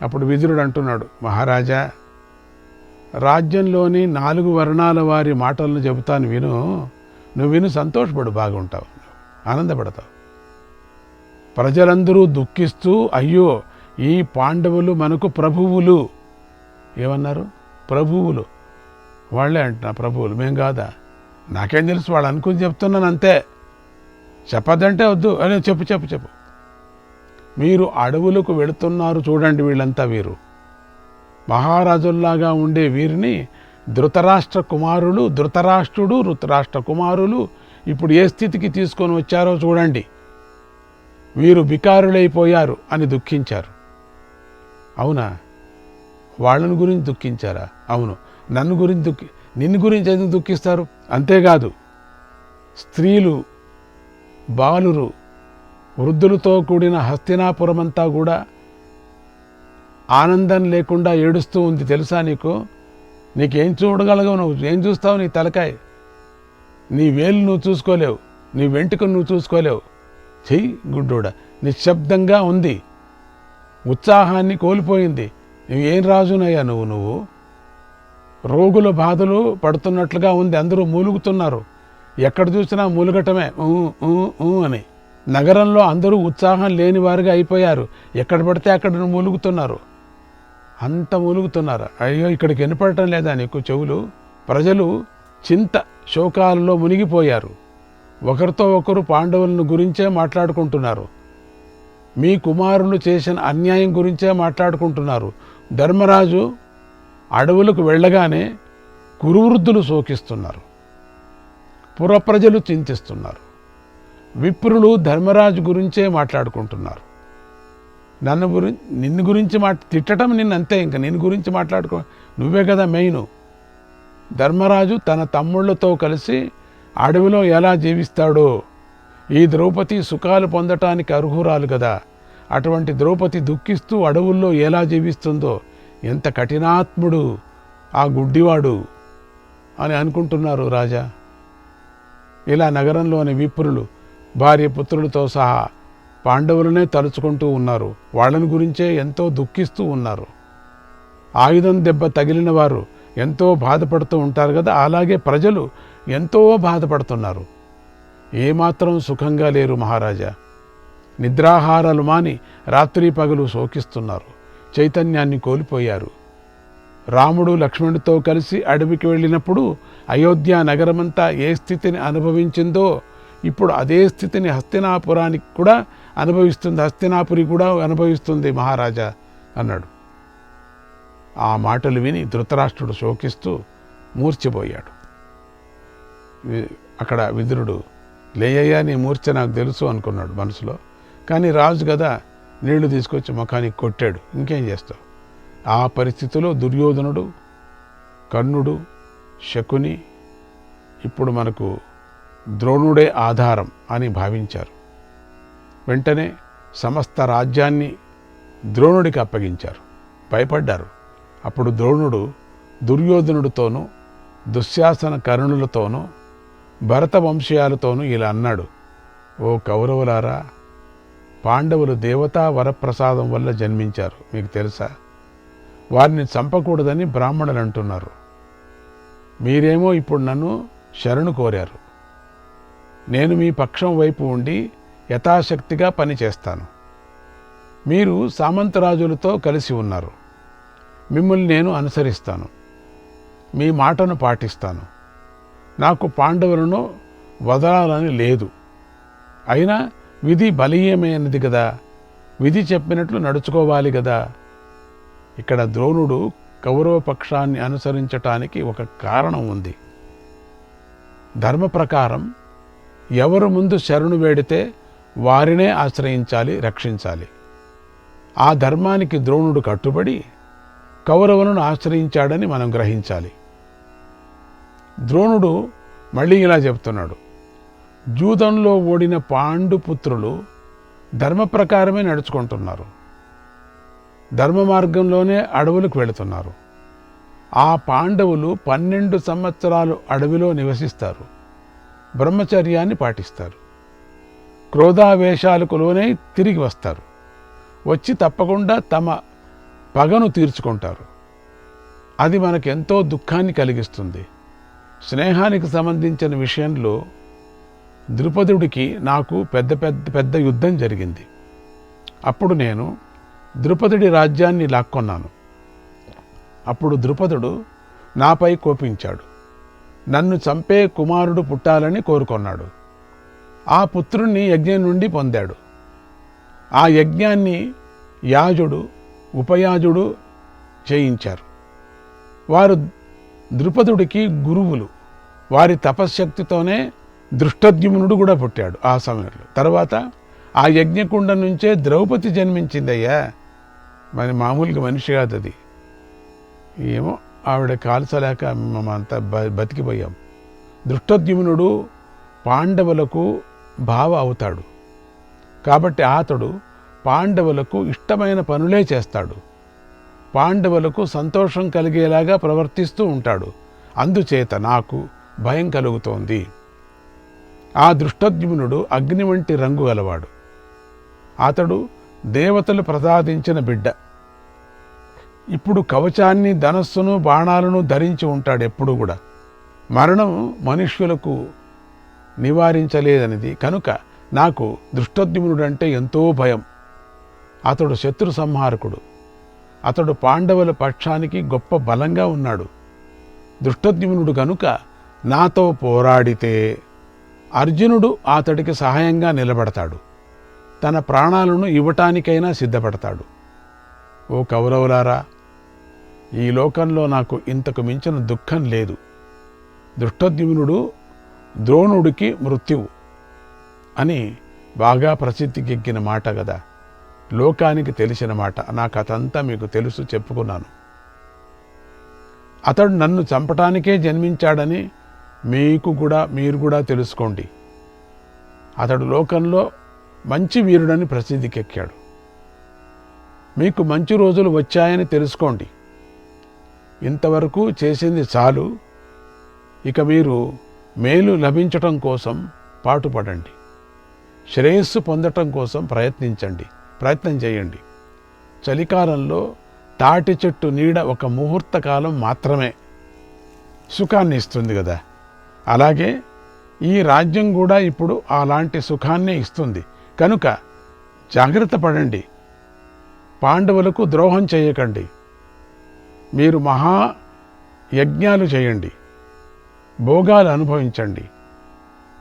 అప్పుడు విదురుడు అంటున్నాడు, మహారాజా, రాజ్యంలోని 4 వర్ణాల వారి మాటలను చెబుతాను విను. నువ్వు విను, సంతోషపడు, బాగుంటావు, ఆనందపడతావు. ప్రజలందరూ దుఃఖిస్తూ, అయ్యో ఈ పాండవులు మనకు ప్రభువులు. ఏమన్నారు? ప్రభువులు. వాళ్ళే అంటున్నా ప్రభువులు, మేం కాదా? నాకేం తెలుసు, వాళ్ళు అనుకుని చెప్తున్నాను అంతే. చెప్పదంటే వద్దు అనే చెప్పు చెప్పు చెప్పు. మీరు అడవులకు వెళుతున్నారు చూడండి, వీళ్ళంతా వీరు మహారాజుల్లాగా ఉండే వీరిని ధృతరాష్ట్ర కుమారులు, ధృతరాష్ట్రుడు, ధృతరాష్ట్ర కుమారులు ఇప్పుడు ఏ స్థితికి తీసుకొని వచ్చారో చూడండి. వీరు బికారులైపోయారు అని దుఃఖించారు. అవునా? వాళ్ళని గురించి దుఃఖించారా? అవును. నిన్ను గురించి ఎందుకు దుఃఖిస్తారు? అంతేకాదు, స్త్రీలు, బాలురు, వృద్ధులతో కూడిన హస్తినాపురమంతా కూడా ఆనందం లేకుండా ఏడుస్తూ ఉంది. తెలుసా నీకు? నీకేం చూడగలగవు? నువ్వు ఏం చూస్తావు? నీ తలకాయ, నీ వేలు నువ్వు చూసుకోలేవు, నీ వెంట్రుకను నువ్వు చూసుకోలేవు. చెయ్యి గుడ్డోడా, నిశ్శబ్దంగా ఉంది, ఉత్సాహాన్ని కోల్పోయింది. నువ్వు ఏం రాజునయ్యా నువ్వు? రోగుల బాధలు పడుతున్నట్లుగా ఉంది, అందరూ మూలుగుతున్నారు. ఎక్కడ చూసినా మూలుగటమే అని. నగరంలో అందరూ ఉత్సాహం లేని వారుగా అయిపోయారు. ఎక్కడ పడితే అక్కడ మూలుగుతున్నారు, అంత మూలుగుతున్నారు. అయ్యో, ఇక్కడికి వినపడటం లేదా నీకు చెవులు? ప్రజలు చింత శోకాలలో మునిగిపోయారు. ఒకరితో ఒకరు పాండవులను గురించే మాట్లాడుకుంటున్నారు. మీ కుమారులు చేసిన అన్యాయం గురించే మాట్లాడుకుంటున్నారు. ధర్మరాజు అడవులకు వెళ్ళగానే కురువృద్ధులు శోకిస్తున్నారు, పురప్రజలు చింతిస్తున్నారు. విప్రులు ధర్మరాజు గురించే మాట్లాడుకుంటున్నారు. నిన్ను గురించి తిట్టడం నిన్నంతే. ఇంకా నిన్ను గురించి మాట్లాడుకో, నువ్వే కదా మెయిన్. ధర్మరాజు తన తమ్ముళ్లతో కలిసి అడవిలో ఎలా జీవిస్తాడో, ఈ ద్రౌపది సుఖాలు పొందటానికి అర్హురాలు కదా, అటువంటి ద్రౌపది దుఃఖిస్తూ అడవుల్లో ఎలా జీవిస్తుందో, ఎంత కఠినాత్ముడు ఆ గుడ్డివాడు అని అనుకుంటున్నారు రాజా. ఇలా నగరంలోని విప్రులు భార్య పుత్రులతో సహా పాండవులనే తలుచుకుంటూ ఉన్నారు. వాళ్ళని గురించే ఎంతో దుఃఖిస్తూ ఉన్నారు. ఆయుధం దెబ్బ తగిలిన వారు ఎంతో బాధపడుతూ ఉంటారు కదా, అలాగే ప్రజలు ఎంతో బాధపడుతున్నారు. ఏమాత్రం సుఖంగా లేరు మహారాజా. నిద్రాహారాలు మాని రాత్రి పగలు శోకిస్తున్నారు, చైతన్యాన్ని కోల్పోయారు. రాముడు లక్ష్మణుడితో కలిసి అడవికి వెళ్ళినప్పుడు అయోధ్య నగరమంతా ఏ స్థితిని అనుభవించిందో ఇప్పుడు అదే స్థితిని హస్తినాపురానికి కూడా అనుభవిస్తుంది, హస్తినాపురి కూడా అనుభవిస్తుంది మహారాజా అన్నాడు. ఆ మాటలు విని ధృతరాష్ట్రుడు శోకిస్తూ మూర్ఛపోయాడు. అక్కడ విదురుడు, లేయ్యా నీ మూర్ఛ నాకు తెలుసు అనుకున్నాడు మనసులో. కానీ రాజు కదా, నీళ్లు తీసుకొచ్చి ముఖానికి కొట్టాడు. ఇంకేం చేస్తావు? ఆ పరిస్థితిలో దుర్యోధనుడు, కర్ణుడు, శకుని, ఇప్పుడు మనకు ద్రోణుడే ఆధారం అని భావించారు. వెంటనే సమస్త రాజ్యాన్ని ద్రోణుడికి అప్పగించారు. భయపడ్డారు. అప్పుడు ద్రోణుడు దుర్యోధనుడితోనూ, దుశ్శాసన కర్ణులతోనూ, భరత వంశీయాలతోనూ ఇలా అన్నాడు, ఓ కౌరవులారా, పాండవులు దేవతా వరప్రసాదం వల్ల జన్మించారు, మీకు తెలుసా? వారిని చంపకూడదని బ్రాహ్మణులు అంటున్నారు. మీరేమో ఇప్పుడు నన్ను శరణు కోరారు. నేను మీ పక్షం వైపు ఉండి యథాశక్తిగా పనిచేస్తాను. మీరు సామంతరాజులతో కలిసి ఉన్నారు. మిమ్మల్ని నేను అనుసరిస్తాను, మీ మాటను పాటిస్తాను. నాకు పాండవులను వదలాలని లేదు. అయినా విధి బలీయమైనది కదా, విధి చెప్పినట్లు నడుచుకోవాలి కదా. ఇక్కడ ద్రోణుడు కౌరవ పక్షాన్ని అనుసరించటానికి ఒక కారణం ఉంది. ధర్మ ప్రకారం ఎవరు ముందు శరణు వేడితే వారినే ఆశ్రయించాలి, రక్షించాలి. ఆ ధర్మానికి ద్రోణుడు కట్టుబడి కౌరవులను ఆశ్రయించాడని మనం గ్రహించాలి. ద్రోణుడు మళ్ళీ ఇలా చెప్తున్నాడు, జూదంలో ఓడిన పాండుపుత్రులు ధర్మ ప్రకారమే నడుచుకుంటున్నారు, ధర్మ మార్గంలోనే అడవులకు వెళుతున్నారు. ఆ పాండవులు 12 సంవత్సరాలు అడవిలో నివసిస్తారు, బ్రహ్మచర్యాన్ని పాటిస్తారు, క్రోధావేశాలకు లోనై తిరిగి వస్తారు. వచ్చి తప్పకుండా తమ పగను తీర్చుకుంటారు. అది మనకెంతో దుఃఖాన్ని కలిగిస్తుంది. స్నేహానికి సంబంధించిన విషయంలో ద్రుపదుడికి నాకు పెద్ద యుద్ధం జరిగింది. అప్పుడు నేను ద్రుపదుడి రాజ్యాన్ని లాక్కొన్నాను. అప్పుడు ద్రుపదుడు నాపై కోపించాడు. నన్ను చంపే కుమారుడు పుట్టాలని కోరుకొన్నాడు. ఆ పుత్రుణ్ణి యజ్ఞం నుండి పొందాడు. ఆ యజ్ఞాన్ని యాజుడు, ఉపయాజుడు చేయించారు. వారు ద్రుపదుడికి గురువులు. వారి తపశ్శక్తితోనే దృష్టద్యుమ్నుడు కూడా పుట్టాడు ఆ సమయంలో. తర్వాత ఆ యజ్ఞకుండ నుంచే ద్రౌపది జన్మించిందయ్యా. మరి మామూలుగా మనిషి కాదు అది. ఏమో ఆవిడ కాల్చలేక మేమంతా బతికిపోయాం. దృష్టద్యుమ్నుడు పాండవులకు బావ అవుతాడు. కాబట్టి అతడు పాండవులకు ఇష్టమైన పనులే చేస్తాడు. పాండవులకు సంతోషం కలిగేలాగా ప్రవర్తిస్తూ ఉంటాడు. అందుచేత నాకు భయం కలుగుతోంది. ఆ దృష్టద్యుమ్నుడు అగ్ని వంటి రంగు గలవాడు. అతడు దేవతలు ప్రసాదించిన బిడ్డ. ఇప్పుడు కవచాన్ని, ధనస్సును, బాణాలను ధరించి ఉంటాడు ఎప్పుడు కూడా. మరణం మనుష్యులకు నివారించలేదనిది కనుక నాకు దృష్టద్యుమ్నుడంటే ఎంతో భయం. అతడు శత్రు సంహారకుడు. అతడు పాండవుల పక్షానికి గొప్ప బలంగా ఉన్నాడు. దృష్టద్యుమ్నుడు కనుక నాతో పోరాడితే అర్జునుడు అతడికి సహాయంగా నిలబడతాడు. తన ప్రాణాలను ఇవ్వటానికైనా సిద్ధపడతాడు. ఓ కౌరవులారా, ఈ లోకంలో నాకు ఇంతకు మించిన దుఃఖం లేదు. దృష్టద్యుమ్నుడు ద్రోణుడికి మృత్యువు అని బాగా ప్రసిద్ధికెక్కిన మాట కదా, లోకానికి తెలిసిన మాట. నాకు అదంతా మీకు తెలుసు, చెప్పుకున్నాను. అతడు నన్ను చంపటానికే జన్మించాడని మీరు కూడా తెలుసుకోండి. అతడు లోకంలో మంచి వీరుడని ప్రసిద్ధికెక్కాడు. మీకు మంచి రోజులు వచ్చాయని తెలుసుకోండి. ఇంతవరకు చేసింది చాలు. ఇక మీరు మేలు లభించటం కోసం పాటుపడండి. శ్రేయస్సు పొందటం కోసం ప్రయత్నం చేయండి. చలికాలంలో తాటి చెట్టు నీడ ఒక ముహూర్త కాలం మాత్రమే సుఖాన్ని ఇస్తుంది కదా, అలాగే ఈ రాజ్యం కూడా ఇప్పుడు అలాంటి సుఖాన్నే ఇస్తుంది. కనుక జాగ్రత్త పడండి. పాండవులకు ద్రోహం చేయకండి. మీరు మహా యజ్ఞాలు చేయండి, భోగాలు అనుభవించండి,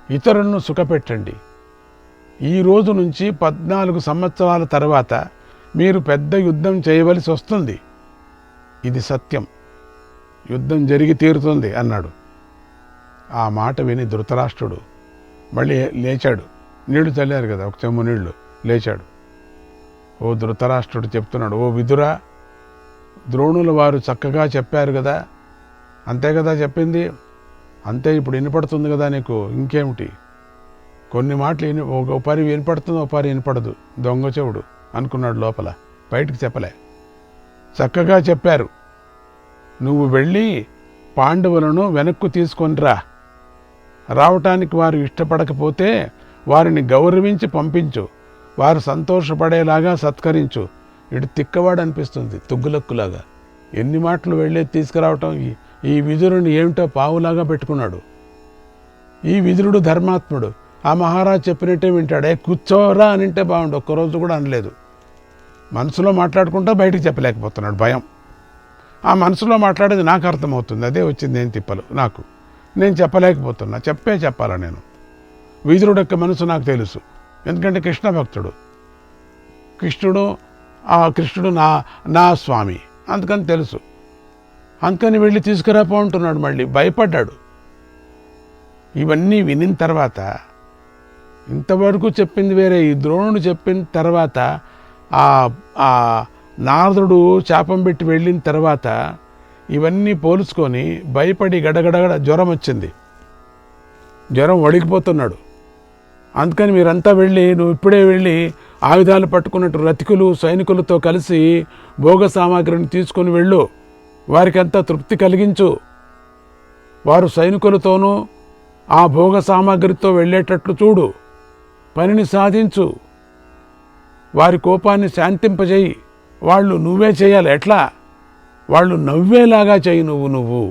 ఇతరులను సుఖపెట్టండి. ఈ రోజు నుంచి 14 సంవత్సరాల తర్వాత మీరు పెద్ద యుద్ధం చేయవలసి వస్తుంది. ఇది సత్యం. యుద్ధం జరిగి తీరుతుంది అన్నాడు. ఆ మాట విని ధృతరాష్ట్రుడు మళ్ళీ లేచాడు. నీళ్లు చల్లారు కదా, ఒక చెంబు నీళ్లు, లేచాడు. ఓ ధృతరాష్ట్రుడు చెప్తున్నాడు, ఓ విదురా, ద్రోణుల వారు చక్కగా చెప్పారు కదా, అంతే కదా చెప్పింది, అంతే ఇప్పుడు వినపడుతుంది కదా నీకు, ఇంకేమిటి? కొన్ని మాటలు ఒక పరి వినపడుతుంది, ఒక పరి వినపడదు. దొంగ చెవుడు అనుకున్నాడు లోపల, బయటికి చెప్పలే. చక్కగా చెప్పారు. నువ్వు వెళ్ళి పాండవులను వెనక్కు తీసుకొనిరా. రావటానికి వారు ఇష్టపడకపోతే వారిని గౌరవించి పంపించు. వారు సంతోషపడేలాగా సత్కరించు. ఇటు తిక్కవాడు అనిపిస్తుంది, తుగ్గులక్కులాగా. ఎన్ని మాటలు వెళ్ళే తీసుకురావటం. ఈ విదురుని ఏమిటో పావులాగా పెట్టుకున్నాడు. ఈ విదురుడు ధర్మాత్ముడు. ఆ మహారాజు చెప్పినట్టే వింటాడు. కూర్చోరా అని అంటే బాగుండు, ఒక్కరోజు కూడా అనలేదు. మనసులో మాట్లాడుకుంటా బయటికి చెప్పలేకపోతున్నాడు, భయం. ఆ మనసులో మాట్లాడేది నాకు అర్థమవుతుంది. అదే వచ్చింది ఏం తిప్పలు నాకు. నేను చెప్పలేకపోతున్నా, చెప్పాలా నేను. విదురుడు యొక్క మనసు నాకు తెలుసు, ఎందుకంటే కృష్ణ భక్తుడు. కృష్ణుడు నా స్వామి, అందుకని తెలుసు. అందుకని వెళ్ళి తీసుకురాపో అంటున్నాడు. మళ్ళీ భయపడ్డాడు. ఇవన్నీ వినిన తర్వాత, ఇంతవరకు చెప్పింది వేరే, ఈ ద్రోణుడు చెప్పిన తర్వాత, ఆ నారదుడు శాపం పెట్టి వెళ్ళిన తర్వాత ఇవన్నీ పోల్చుకొని భయపడి గడగడగడ జ్వరం వచ్చింది. జ్వరం వడికిపోతున్నాడు. అందుకని మీరంతా నువ్వు ఇప్పుడే వెళ్ళి ఆయుధాలు పట్టుకున్నట్టు రతికులు సైనికులతో కలిసి భోగ సామాగ్రిని తీసుకొని వెళ్ళు. వారికంతా తృప్తి కలిగించు. వారు సైనికులతోనూ ఆ భోగ సామాగ్రితో వెళ్ళేటట్లు చూడు. పనిని సాధించు. వారి కోపాన్ని శాంతింపజేయి. వాళ్ళు నువ్వే చేయాలి. ఎట్లా? వాళ్ళు నవ్వేలాగా చెయ్యి. నువ్వు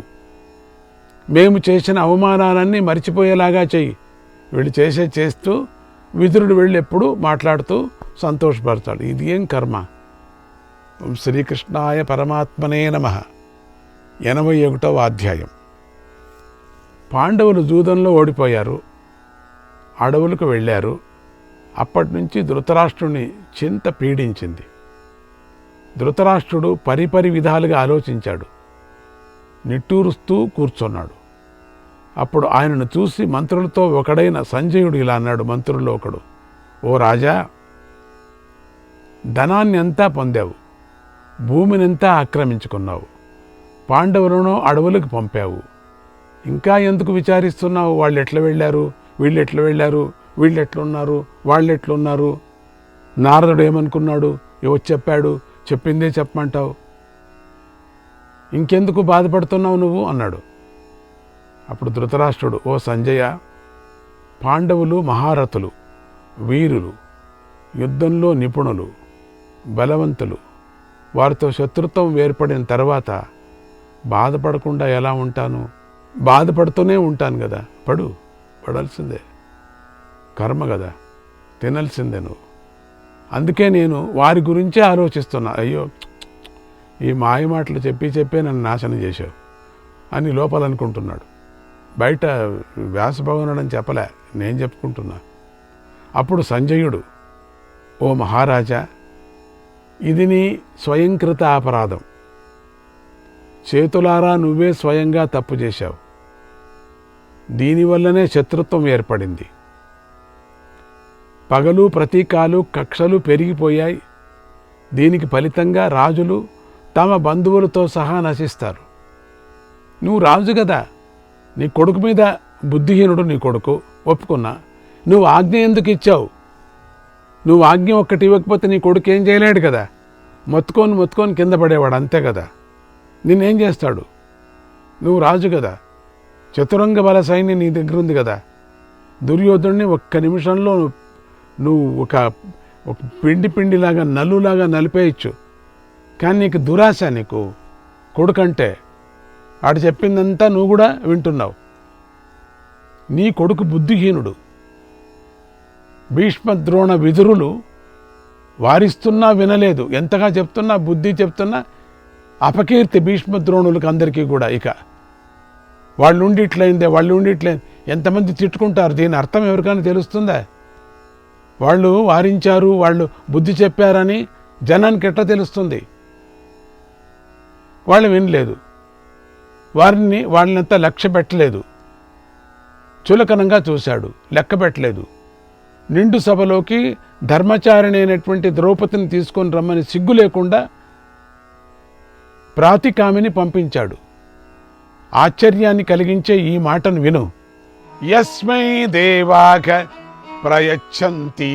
మేము చేసిన అవమానాలన్నీ మర్చిపోయేలాగా చెయ్యి. వీళ్ళు చేస్తూ విదురుడు వెళ్ళి ఎప్పుడు మాట్లాడుతూ సంతోషపడతాడు. ఇది ఏం కర్మ? శ్రీకృష్ణాయ పరమాత్మనే నమః. 81వ అధ్యాయం. పాండవులు జూదంలో ఓడిపోయారు, అడవులకు వెళ్ళారు. అప్పటి నుంచి ధృతరాష్ట్రుని చింత పీడించింది. ధృతరాష్ట్రుడు పరిపరి విధాలుగా ఆలోచించాడు, నిట్టూరుస్తూ కూర్చున్నాడు. అప్పుడు ఆయనను చూసి మంత్రులతో ఒకడైన సంజయుడు ఇలా అన్నాడు. మంత్రుల్లో ఒకడు, ఓ రాజా, ధనాన్ని అంతా పొందావు, భూమినంతా ఆక్రమించుకున్నావు, పాండవులను అడవులకు పంపావు. ఇంకా ఎందుకు విచారిస్తున్నావు? వాళ్ళు ఎట్లా వెళ్ళారు, వీళ్ళు ఎట్లా వెళ్ళారు, వీళ్ళు ఎట్లున్నారు, వాళ్ళు ఎట్లున్నారు, నారదుడు ఏమనుకున్నాడు, వచ్చి చెప్పాడు, చెప్పిందే చెప్పమంటావు, ఇంకెందుకు బాధపడుతున్నావు నువ్వు అన్నాడు. అప్పుడు ధృతరాష్ట్రుడు, ఓ సంజయ, పాండవులు మహారథులు, వీరులు, యుద్ధంలో నిపుణులు, బలవంతులు. వారితో శత్రుత్వం ఏర్పడిన తర్వాత బాధపడకుండా ఎలా ఉంటాను? బాధపడుతూనే ఉంటాను కదా. పడాల్సిందే, కర్మ కదా, తినాల్సిందే నువ్వు. అందుకే నేను వారి గురించే ఆలోచిస్తున్నా. అయ్యో, ఈ మాయ మాటలు చెప్పే నన్ను నాశనం చేశావు అని లోపల అనుకుంటున్నాడు. బయట వ్యాసభవనుడని చెప్పలే, నేను చెప్పుకుంటున్నా. అప్పుడు సంజయుడు, ఓ మహారాజా, ఇది నీ స్వయంకృత అపరాధం. చేతులారా నువ్వే స్వయంగా తప్పు చేశావు. దీనివల్లనే శత్రుత్వం ఏర్పడింది. పగలు, ప్రతీకాలు, కక్షలు పెరిగిపోయాయి. దీనికి ఫలితంగా రాజులు తమ బంధువులతో సహా నశిస్తారు. నువ్వు రాజు కదా, నీ కొడుకు మీద బుద్ధిహీనుడు నీ కొడుకు, ఒప్పుకున్నా. నువ్వు ఆజ్ఞ ఎందుకు ఇచ్చావు? నువ్వు ఆజ్ఞ ఒక్కటి ఇవ్వకపోతే నీ కొడుకు ఏం చేయలేడు కదా. మొత్తుకొని కింద పడేవాడు, అంతే కదా. నిన్నేం చేస్తాడు? నువ్వు రాజు కదా, చతురంగ బల సైన్యం నీ దగ్గర ఉంది కదా. దుర్యోధుడిని ఒక్క నిమిషంలో నువ్వు ఒక పిండిలాగా నలులాగా నలిపేయచ్చు. కానీ నీకు దురాశ, నీకు కొడుకంటే. ఆడు చెప్పిందంతా నువ్వు కూడా వింటున్నావు. నీ కొడుకు బుద్ధిహీనుడు. భీష్మద్రోణ విదురులు వారిస్తున్నా వినలేదు. ఎంతగా చెప్తున్నా, బుద్ధి చెప్తున్నా అపకీర్తి భీష్మద్రోణులకు అందరికీ కూడా. ఇక వాళ్ళు ఉండి ఇట్లయిందే, వాళ్ళు ఉండి ఇట్లయింది, ఎంతమంది తిట్టుకుంటారు. దీని అర్థం ఎవరికైనా తెలుస్తుందా? వాళ్ళు వారించారు, వాళ్ళు బుద్ధి చెప్పారని జనానికి ఎట్లా తెలుస్తుంది? వాళ్ళు వినలేదు, వాళ్ళనంతా లక్ష్య పెట్టలేదు, చులకనంగా చూశాడు, లెక్క పెట్టలేదు. నిండు సభలోకి ధర్మచారిణి అయినటువంటి ద్రౌపదిని తీసుకొని రమ్మని సిగ్గు లేకుండా ప్రాతికామిని పంపించాడు. ఆశ్చర్యాన్ని కలిగించే ఈ మాటను విను. యస్మై దేవాఘ ప్రయచ్చంతి,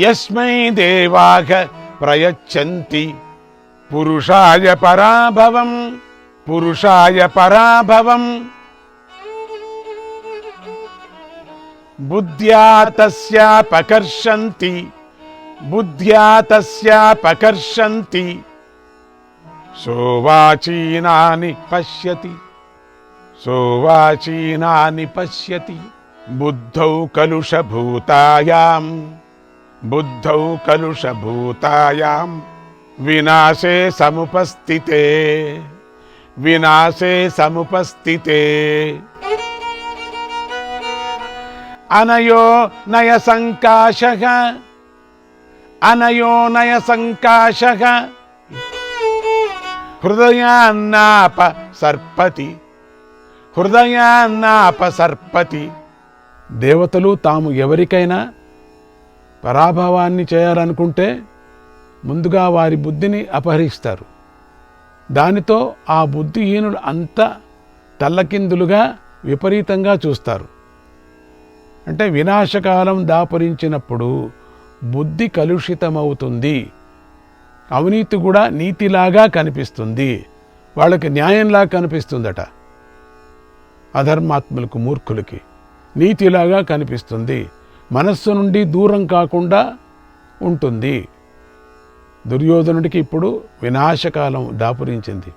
యస్మై దేవాఘ ప్రయచ్చంతి పురుషాయ పరాభవం, పురుషాయ పరాభవం బుద్ధ్యా తస్యాపకర్షంతి, బుద్ధ్యా తస్యాపకర్షంతి సోవాచీనాని పశ్యతి, సోవాచీనాని పశ్యతి బుద్ధౌ కలుషభూతాయాం, బుద్ధౌ కలుషభూతాయాం వినాశే సముపస్థితే, వినాశే సముపస్థితే అనయో నయ సంకాశః, అనయో నయ సంకాశః హృదయాన్నాప సర్పతి, హృదయాన్నాప సర్పతి. దేవతలు తాము ఎవరికైనా పరాభవాన్ని చేయాలనుకుంటే ముందుగా వారి బుద్ధిని అపహరిస్తారు. దానితో ఆ బుద్ధిహీనులు అంతా తల్లకిందులుగా విపరీతంగా చూస్తారు. అంటే వినాశకాలం దాపురించినప్పుడు బుద్ధి కలుషితమవుతుంది. అవినీతి కూడా నీతిలాగా కనిపిస్తుంది, వాళ్ళకి న్యాయంలా కనిపిస్తుందట. అధర్మాత్ములకు, మూర్ఖులకి నీతిలాగా కనిపిస్తుంది. మనస్సు నుండి దూరం కాకుండా ఉంటుంది. దుర్యోధనుడికి ఇప్పుడు వినాశకాలం దాపురించింది.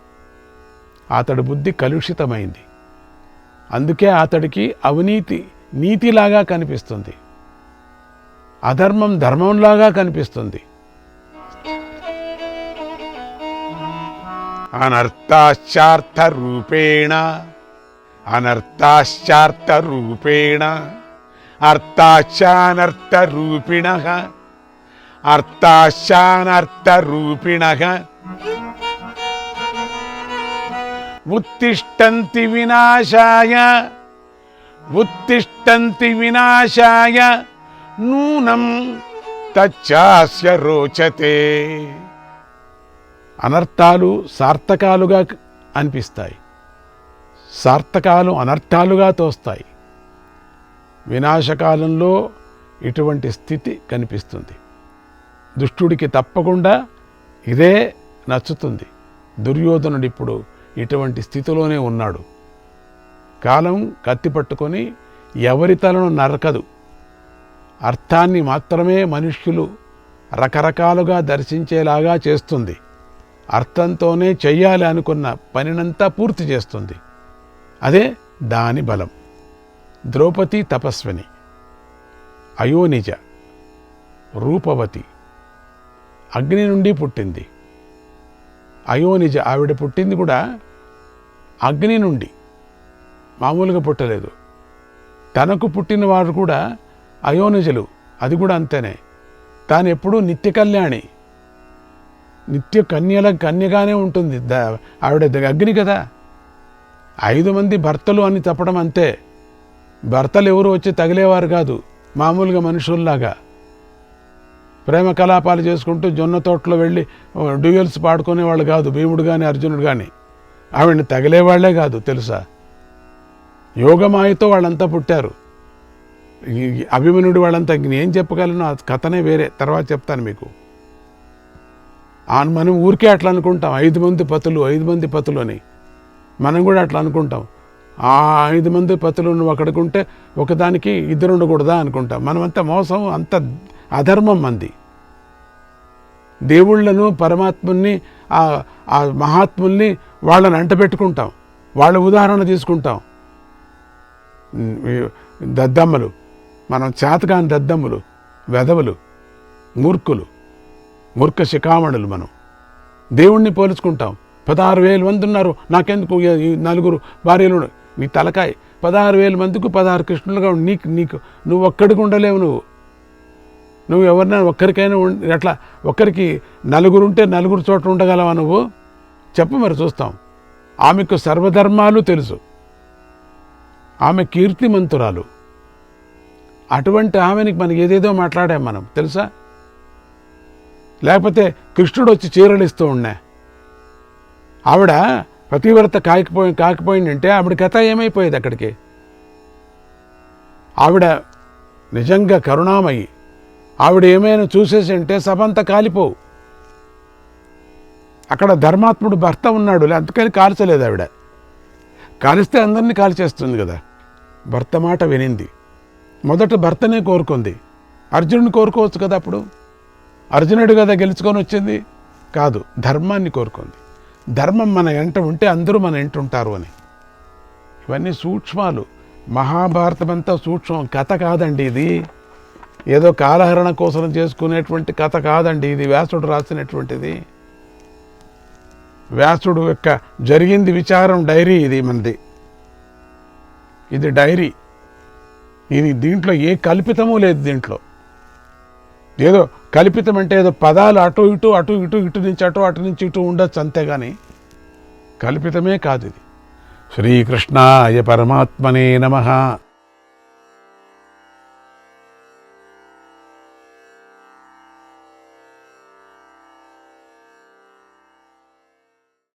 అతడి బుద్ధి కలుషితమైంది. అందుకే అతడికి అవినీతి నీతిలాగా కనిపిస్తుంది, అధర్మం ధర్మంలాగా కనిపిస్తుంది. అనర్థాశ్చార్థరూపేణ అనర్థాశ్చార్థరూపేణ అర్థాశ్చానర్థరూపిణః అర్థాశ్చానర్థరూపిణః ఉత్తిష్టంతి వినాశాయ ఉత్తిష్టంతి వినాశాయ నూనం తచ్చాస్య రోచతే. అనర్థాలు సార్థకాలుగా అనిపిస్తాయి, సార్థకాలు అనర్థాలుగా తోస్తాయి. వినాశకాలంలో ఇటువంటి స్థితి కనిపిస్తుంది. దుష్టుడికి తప్పకుండా ఇదే నచ్చుతుంది. దుర్యోధనుడు ఇప్పుడు ఇటువంటి స్థితిలోనే ఉన్నాడు. కాలం కత్తి పట్టుకొని ఎవరి తలను నరకదు. అర్థాన్ని మాత్రమే మనుష్యులు రకరకాలుగా దర్శించేలాగా చేస్తుంది. అర్థంతోనే చెయ్యాలి అనుకున్న పనినంతా పూర్తి చేస్తుంది. అదే దాని బలం. ద్రౌపది తపస్విని, అయోనిజ, రూపవతి, అగ్ని నుండి పుట్టింది. అయోనిజ ఆవిడ పుట్టింది కూడా అగ్ని నుండి, మామూలుగా పుట్టలేదు. తనకు పుట్టిన వారు కూడా అయోనిజలు, అది కూడా అంతేనే. తాను ఎప్పుడూ నిత్య కళ్యాణి, నిత్య కన్యగానే ఉంటుంది. ఆవిడ అగ్ని కదా. 5 మంది భర్తలు అని చెప్పడం అంతే. భర్తలు ఎవరు వచ్చి తగిలేవారు కాదు, మామూలుగా మనుషుల్లాగా ప్రేమ కలాపాలు చేసుకుంటూ జొన్న తోటలో వెళ్ళి డ్యూయల్స్ పాడుకునేవాళ్ళు కాదు భీముడు కానీ అర్జునుడు కానీ. ఆవిడని తగిలేవాళ్లే కాదు తెలుసా. యోగమాయతో వాళ్ళంతా పుట్టారు. అభిమన్యుడు వాళ్ళంతా ఏం చెప్పగలను, ఆ కథనే వేరే, తర్వాత చెప్తాను మీకు. మనం ఊరికే అట్లా అనుకుంటాం, 5 మంది పతులు 5 మంది పతులు అని. మనం కూడా అట్లా అనుకుంటాం. ఆ 5 మంది పతులు నువ్వు అక్కడికి ఉంటే ఒకదానికి 2 ఉండకూడదా అనుకుంటాం. మనమంతా మోసం, అంత అధర్మం మంది. దేవుళ్లను, పరమాత్ముల్ని, ఆ మహాత్ముల్ని వాళ్ళని అంటపెట్టుకుంటాం, వాళ్ళ ఉదాహరణ తీసుకుంటాం. దద్దమ్మలు, మనం చేతకాని దద్దమ్మలు, వెధవలు, మూర్ఖులు, మూర్ఖ శిఖామణులు. మనం దేవుణ్ణి పోల్చుకుంటాం. 16,000 మంది ఉన్నారు, నాకెందుకు 4 భార్యలు? నీ తలకాయ. 16,000 మందికి 16 కృష్ణులుగా నీకు నువ్వు ఒక్కడికి ఉండలేవు. నువ్వు ఎవరినైనా ఒక్కరికైనా ఎట్లా? ఒక్కరికి 4 ఉంటే 4 చోట్ల ఉండగలవా నువ్వు? చెప్పు మరి చూస్తాం. ఆమెకు సర్వధర్మాలు తెలుసు, ఆమె కీర్తిమంతురాలు. అటువంటి ఆమెనికి మనకి ఏదేదో మాట్లాడాం మనం తెలుసా. లేకపోతే కృష్ణుడు వచ్చి చీరలిస్తూ ఉన్నా, ఆవిడ పతివ్రత కాకపోయిందంటే ఆవిడ కథ ఏమైపోయేది అక్కడికి. ఆవిడ నిజంగా కరుణామయి. ఆవిడ ఏమైనా చూసేసి అంటే సభంతా కాలిపోవు. అక్కడ ధర్మాత్ముడు భర్త ఉన్నాడు, అందుకని కాల్చలేదు ఆవిడ. కాలిస్తే అందరినీ కాల్చేస్తుంది కదా. భర్త మాట వినింది. మొదట భర్తనే కోరుకుంది. అర్జునుడిని కోరుకోవచ్చు కదా. అప్పుడు అర్జునుడు కదా గెలుచుకొని వచ్చింది కాదు, ధర్మాన్ని కోరుకుంది. ధర్మం మన ఎంట ఉంటే అందరూ మన ఎంట ఉంటారు అని. ఇవన్నీ సూక్ష్మాలు. మహాభారతం అంతా సూక్ష్మం, కథ కాదండి ఇది. ఏదో కాలహరణ కోసం చేసుకునేటువంటి కథ కాదండి ఇది. వ్యాసుడు రాసినటువంటిది. వ్యాసుడు యొక్క జరిగింది విచారం డైరీ ఇది మనది. ఇది డైరీ. ఇది దీంట్లో ఏ కల్పితమూ లేదు. దీంట్లో ఏదో కల్పితం అంటే ఏదో పదాలు అటు ఇటు నుంచి అటు నుంచి ఇటు ఉండొచ్చు అంతేగాని కల్పితమే కాదు ఇది. శ్రీకృష్ణాయ పరమాత్మనే నమః.